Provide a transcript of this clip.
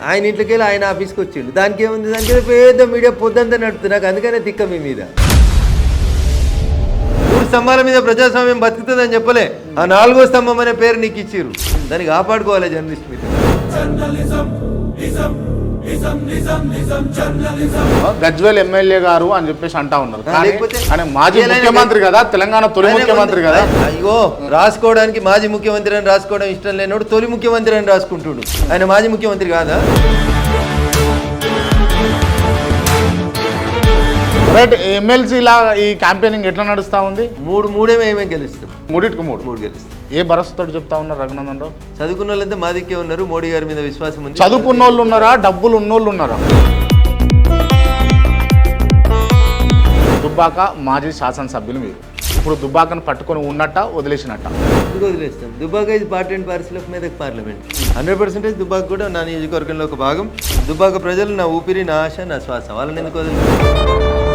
ఆయన ఇంట్లోకి వెళ్ళి ఆయన ఆఫీస్కి వచ్చిండు. దానికి ఏముంది? దానికి పెద్ద మీడియా పొద్దంతా నడుతుంది. నాకు అందుకనే తిక్క మీ మీద. 3 స్తంభాల మీద ప్రజాస్వామ్యం బతుకుతుందని చెప్పలే. ఆ 4వ స్తంభం అనే పేరు నీకు ఇచ్చిర్రు. దాన్ని కాపాడుకోవాలి జర్నలిస్ట్ మీరు. గజ్వేల్ ఎమ్మెల్యే గారు అని చెప్పేసి అంటా ఉన్నారు. ఆయన మాజీ ముఖ్యమంత్రి కదా, తెలంగాణ తొలి ముఖ్యమంత్రి కదా. అయ్యో, రాసుకోవడానికి మాజీ ముఖ్యమంత్రి అని రాసుకోవడం ఇష్టం లేనోడు తొలి ముఖ్యమంత్రి అని రాసుకుంటుడు. ఆయన మాజీ ముఖ్యమంత్రి కాదా? రైట్. ఎమ్మెల్సీ లా ఈ క్యాంపెయినింగ్ ఎట్లా నడుస్తా ఉంది? 3 మేమే గెలుస్తాం. 3 గెలుస్తాం. ఏ భరోసాతో చెప్తా ఉన్నారు రఘునందన్ రావు? చదువుకున్న వాళ్ళంతా మా దిక్కే ఉన్నారు. మోడీ గారి మీద విశ్వాసం ఉంది. చదువుకున్న వాళ్ళు ఉన్నారా, డబ్బులు ఉన్నోళ్ళు ఉన్నారా? దుబ్బాక మాజీ శాసనసభ్యులు మీరు. ఇప్పుడు దుబ్బాకను పట్టుకొని ఉన్నట్ట వదిలేసినట్ట? ఎందుకు వదిలేస్తాం? దుబ్బాక ఇది part and parcel of Medak parliament. 100% Dubbaka కూడా నా నియోజకవర్గంలో ఒక భాగం. దుబ్బాక ప్రజలు నా ఊపిరి, నా ఆశ, నా శ్వాస. వాళ్ళని ఎందుకు వదిలేదు?